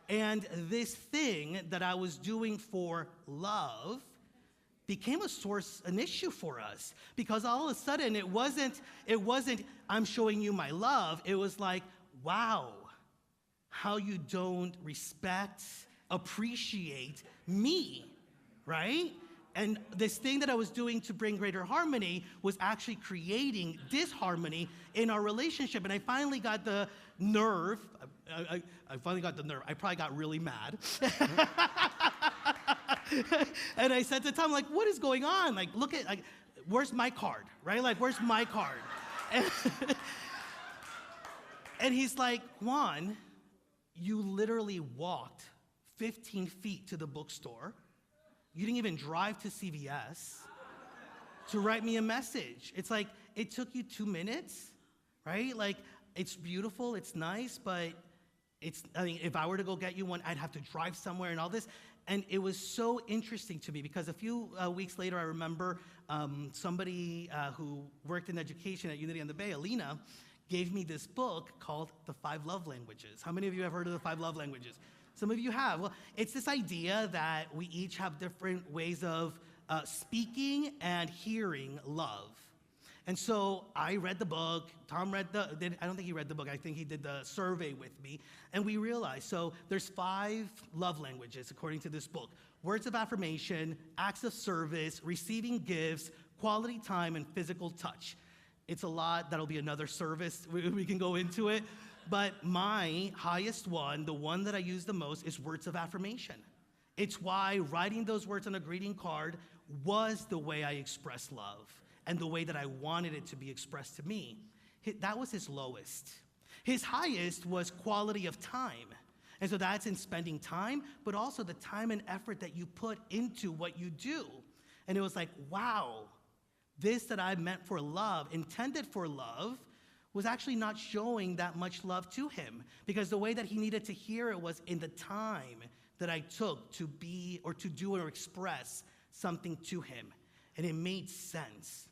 And this thing that I was doing for love became an issue for us, because all of a sudden it wasn't I'm showing you my love. It was like, wow, how you don't respect, appreciate me, right? And this thing that I was doing to bring greater harmony was actually creating disharmony in our relationship. And I finally got the nerve. I probably got really mad. And I said to Tom, like, what is going on? Like, look at, like, where's my card, right? Like, where's my card? And he's like, Juan, you literally walked 15 feet to the bookstore. You didn't even drive to CVS to write me a message. It's like, it took you 2 minutes, right? Like, it's beautiful, it's nice, but if I were to go get you one, I'd have to drive somewhere and all this. And it was so interesting to me because a few weeks later, I remember somebody who worked in education at Unity on the Bay, Alina, gave me this book called The 5 Love Languages. How many of you have heard of the 5 Love Languages? Some of you have. Well, it's this idea that we each have different ways of speaking and hearing love. And so I read the book. Tom I don't think he read the book. I think he did the survey with me. And we realized, so there's 5 love languages according to this book. Words of affirmation, acts of service, receiving gifts, quality time, and physical touch. It's a lot. That'll be another service. We can go into it. But my highest one, the one that I use the most, is words of affirmation. It's why writing those words on a greeting card was the way I express love and the way that I wanted it to be expressed to me. That was his lowest. His highest was quality of time. And so that's in spending time, but also the time and effort that you put into what you do. And it was like, wow, this that I meant for love, intended for love, was actually not showing that much love to him, because the way that he needed to hear it was in the time that I took to be or to do or express something to him. And it made sense.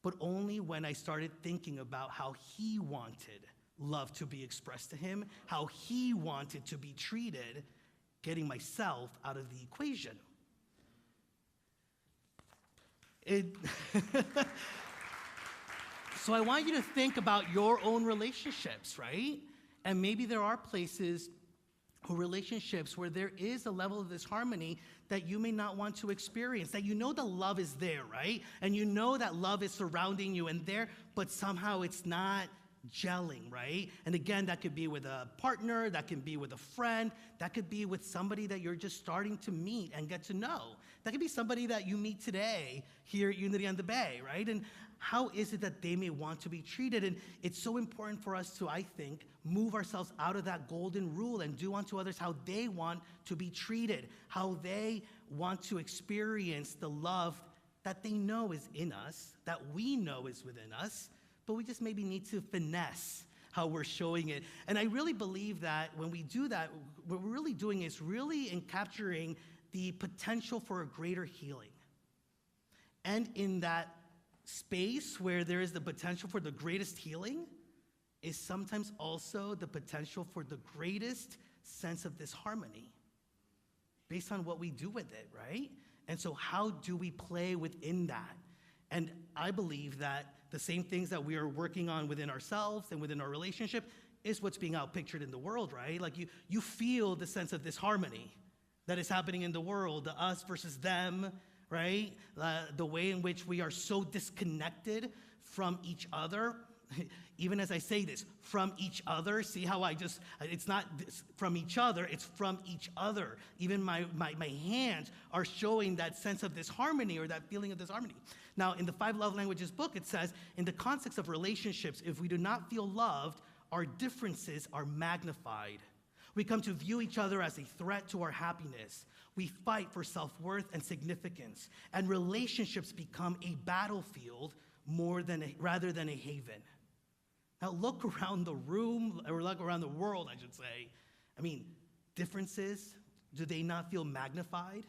But only when I started thinking about how he wanted love to be expressed to him, how he wanted to be treated, getting myself out of the equation. So I want you to think about your own relationships, right? And maybe there are places or relationships where there is a level of disharmony that you may not want to experience, that you know the love is there, right? And you know that love is surrounding you and there, but somehow it's not gelling, right? And again, that could be with a partner, that can be with a friend, that could be with somebody that you're just starting to meet and get to know. That could be somebody that you meet today here at Unity on the Bay, right? And how is it that they may want to be treated? And it's so important for us to, I think, move ourselves out of that golden rule and do unto others how they want to be treated, how they want to experience the love that they know is in us, that we know is within us, but we just maybe need to finesse how we're showing it. And I really believe that when we do that, what we're really doing is really in capturing the potential for a greater healing. And in that space where there is the potential for the greatest healing is sometimes also the potential for the greatest sense of disharmony based on what we do with it, right? And so how do we play within that? And I believe that the same things that we are working on within ourselves and within our relationship is what's being outpictured in the world, right? Like you feel the sense of disharmony that is happening in the world, the us versus them, right? The way in which we are so disconnected from each other. Even as I say this, from each other, see how it's not from each other, it's from each other. Even my hands are showing that sense of disharmony or that feeling of disharmony. Now, in the 5 Love Languages book, it says, in the context of relationships, if we do not feel loved, our differences are magnified. We come to view each other as a threat to our happiness. We fight for self-worth and significance, and relationships become a battlefield rather than a haven. Now look around the room, or look around the world, I should say. I mean, differences, do they not feel magnified?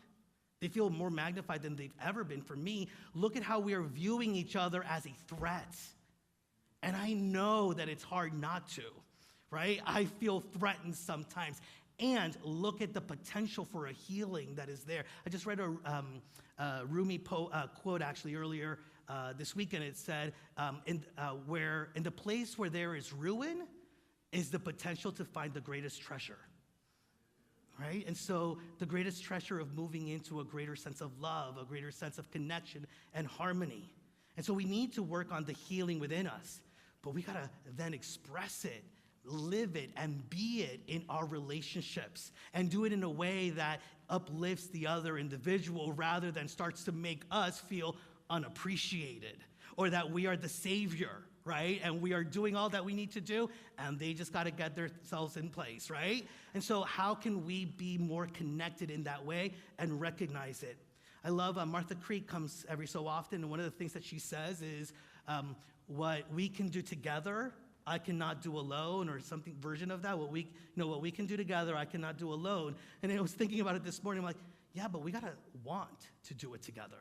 They feel more magnified than they've ever been. For me, look at how we are viewing each other as a threat. And I know that it's hard not to, right? I feel threatened sometimes. And look at the potential for a healing that is there. I just read a Rumi quote actually earlier this weekend. It said, in the place where there is ruin is the potential to find the greatest treasure, right? And so the greatest treasure of moving into a greater sense of love, a greater sense of connection and harmony. And so we need to work on the healing within us, but we gotta then express it, live it, and be it in our relationships, and do it in a way that uplifts the other individual rather than starts to make us feel unappreciated or that we are the savior, right? And we are doing all that we need to do, and they just got to get themselves in place, right? And so how can we be more connected in that way and recognize it? I love Martha Creek comes every so often, and one of the things that she says is, what we can do together, I cannot do alone, or something version of that. What we can do together, I cannot do alone. And I was thinking about it this morning. I'm like, yeah, but we gotta want to do it together.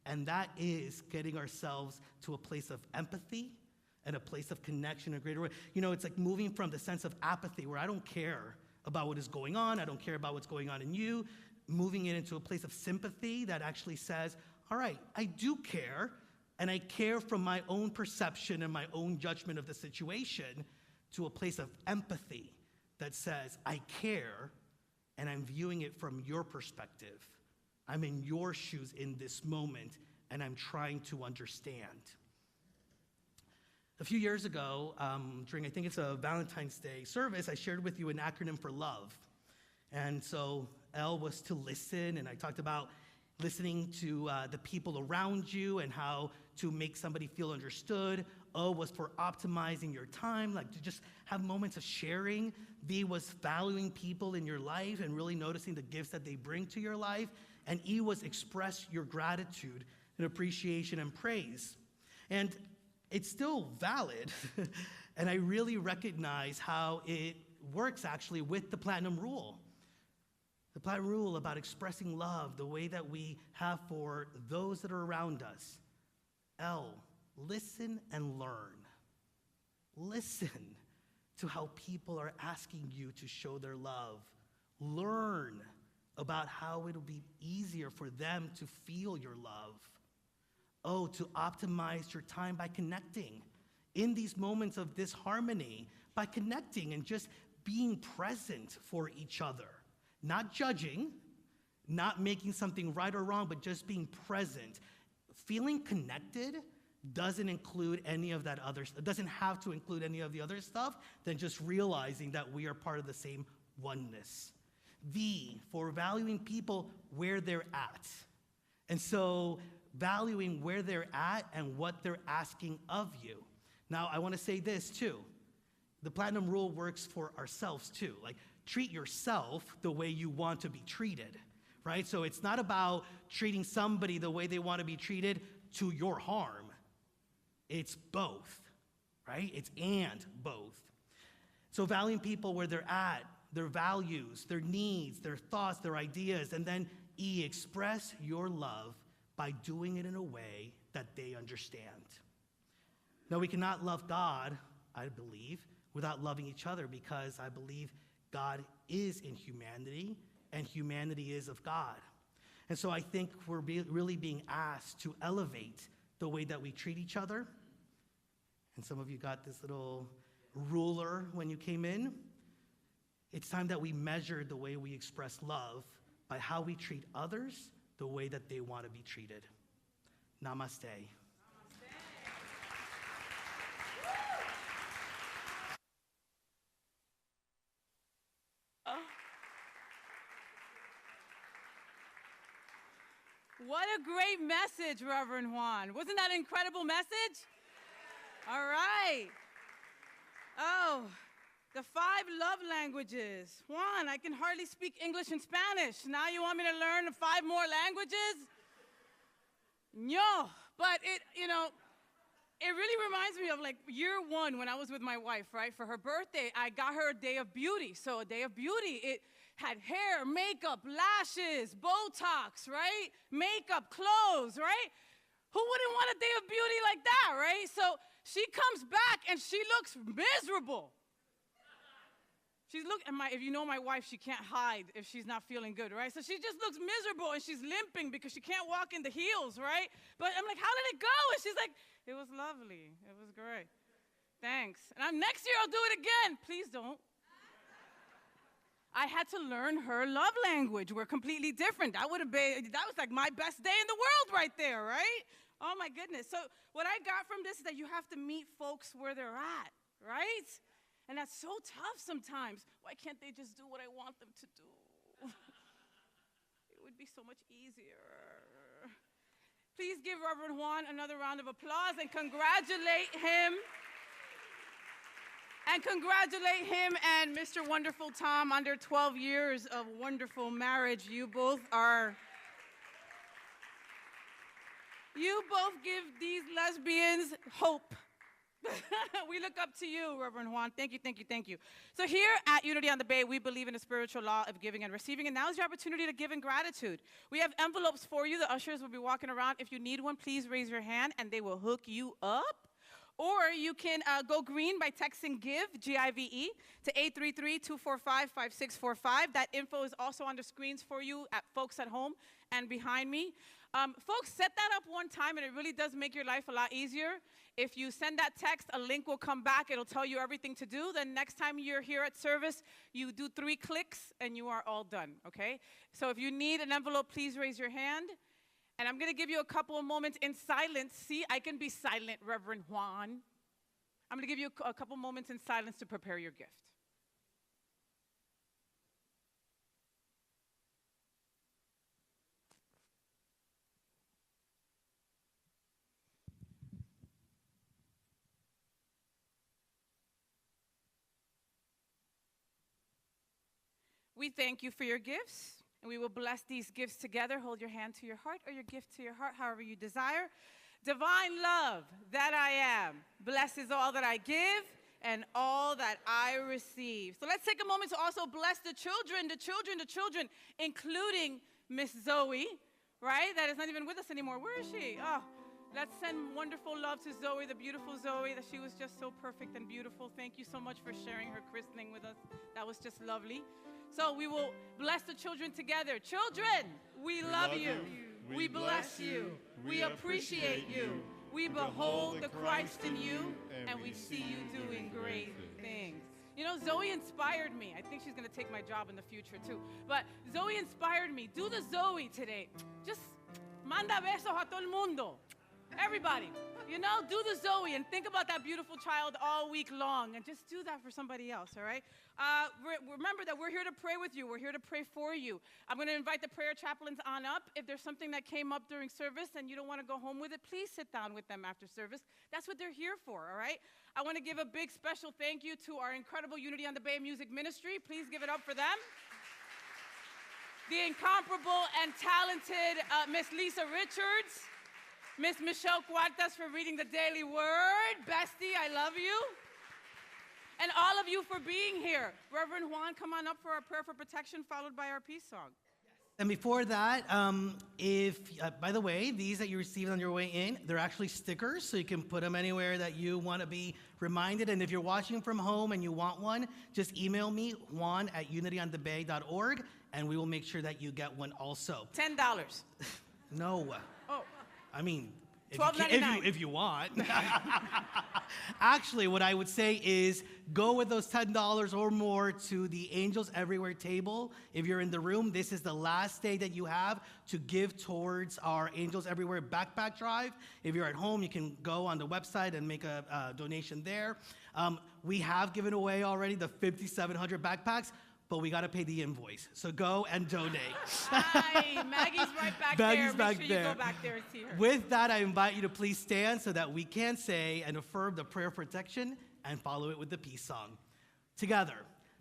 And that is getting ourselves to a place of empathy and a place of connection in a greater way. It's like moving from the sense of apathy where I don't care about what is going on, I don't care about what's going on in you, moving it into a place of sympathy that actually says, all right, I do care, and I care from my own perception and my own judgment of the situation, to a place of empathy that says, I care, and I'm viewing it from your perspective. I'm in your shoes in this moment, and I'm trying to understand. A few years ago, during, I think it's a Valentine's Day service, I shared with you an acronym for love. And so L was to listen, and I talked about listening to the people around you and how to make somebody feel understood. O was for optimizing your time, like to just have moments of sharing. V was valuing people in your life and really noticing the gifts that they bring to your life. And E was express your gratitude and appreciation and praise. And it's still valid, and I really recognize how it works actually with the Platinum Rule. The Platinum Rule about expressing love the way that we have for those that are around us. L, listen and learn. Listen to how people are asking you to show their love. Learn about how it'll be easier for them to feel your love. Oh, to optimize your time by connecting in these moments of disharmony, by connecting and just being present for each other. Not judging, not making something right or wrong, but just being present. Feeling connected doesn't include any of that other stuff. It doesn't have to include any of the other stuff than just realizing that we are part of the same oneness. V, for valuing people where they're at. And so valuing where they're at and what they're asking of you. Now, I want to say this too. The platinum rule works for ourselves too. Like, treat yourself the way you want to be treated, right? So it's not about treating somebody the way they want to be treated to your harm. It's both, right? It's and both. So valuing people where they're at, their values, their needs, their thoughts, their ideas, and then E, express your love by doing it in a way that they understand. Now, we cannot love God, I believe, without loving each other, because I believe God is in humanity and humanity is of God. And so I think we're really being asked to elevate the way that we treat each other. And some of you got this little ruler when you came in. It's time that we measure the way we express love by how we treat others the way that they want to be treated. Namaste. What a great message, Reverend Juan. Wasn't that an incredible message? All right. Oh, the 5 love languages. Juan, I can hardly speak English and Spanish. Now you want me to learn 5 more languages? No, but it really reminds me of like year 1 when I was with my wife, right? For her birthday, I got her a day of beauty. So a day of beauty, it had hair, makeup, lashes, Botox, right? Makeup, clothes, right? Who wouldn't want a day of beauty like that, right? So she comes back and she looks miserable. If you know my wife, she can't hide if she's not feeling good, right? So she just looks miserable and she's limping because she can't walk in the heels, right? But I'm like, how did it go? And she's like, it was lovely. It was great. Thanks. And next year I'll do it again. Please don't. I had to learn her love language. We're completely different. That was like my best day in the world right there, right? Oh my goodness. So what I got from this is that you have to meet folks where they're at, right? And that's so tough sometimes. Why can't they just do what I want them to do? It would be so much easier. Please give Reverend Juan another round of applause and congratulate him. And congratulate him and Mr. Wonderful Tom on their 12 years of wonderful marriage. You both give these lesbians hope. We look up to you, Reverend Juan. Thank you, thank you, thank you. So here at Unity on the Bay, we believe in the spiritual law of giving and receiving, and now is your opportunity to give in gratitude. We have envelopes for you. The ushers will be walking around. If you need one, please raise your hand, and they will hook you up. Or you can go green by texting GIVE, G-I-V-E, to 833-245-5645. That info is also on the screens for you, folks at home and behind me. Folks, set that up one time, and it really does make your life a lot easier. If you send that text, a link will come back. It'll tell you everything to do. Then next time you're here at service, you do 3 clicks, and you are all done, okay? So if you need an envelope, please raise your hand. And I'm going to give you a couple of moments in silence. See, I can be silent, Reverend Juan. I'm going to give you a couple moments in silence to prepare your gift. We thank you for your gifts. And we will bless these gifts together. Hold your hand to your heart or your gift to your heart, however you desire. Divine love that I am blesses all that I give and all that I receive. So let's take a moment to also bless the children, including Miss Zoe, right? That is not even with us anymore. Where is she? Oh, Let's send wonderful love to Zoe, the beautiful Zoe, that she was just so perfect and beautiful. Thank you so much for sharing her christening with us. That was just lovely. So we will bless the children together. Children, we love you. We bless you. We appreciate you. We behold the Christ in you, and we see you doing great things. You know, Zoe inspired me. I think she's going to take my job in the future, too. But Zoe inspired me. Do the Zoe today. Just manda besos a todo el mundo. Everybody. You know, do the Zoe and think about that beautiful child all week long and just do that for somebody else, all right? Remember that we're here to pray with you. We're here to pray for you. I'm going to invite the prayer chaplains on up. If there's something that came up during service and you don't want to go home with it, please sit down with them after service. That's what they're here for, all right? I want to give a big special thank you to our incredible Unity on the Bay Music Ministry. Please give it up for them. The incomparable and talented Miss Lisa Richards. Miss Michelle Cuartas for reading the daily word. Bestie, I love you. And all of you for being here. Reverend Juan, come on up for our prayer for protection, followed by our peace song. And before that, by the way, these that you received on your way in, they're actually stickers, so you can put them anywhere that you want to be reminded. And if you're watching from home and you want one, just email me, juan@unityonthebay.org, and we will make sure that you get one also. $10. No. Oh. I mean, $12.99. if you want. Actually, what I would say is go with those $10 or more to the Angels Everywhere table. If you're in the room, this is the last day that you have to give towards our Angels Everywhere backpack drive. If you're at home, you can go on the website and make a donation there. We have given away already the 5,700 backpacks, but we got to pay the invoice. So go and donate. Hi, Maggie's right back Maggie's there. back Make sure there. you go back there and see her. With that, I invite you to please stand so that we can say and affirm the prayer of protection and follow it with the peace song. Together,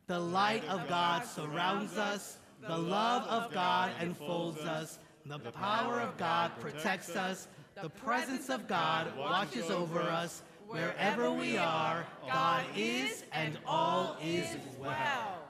the light of God surrounds us, the love of God enfolds us, the power of God protects us, the presence of God watches over us. Wherever we are, God is and all is well.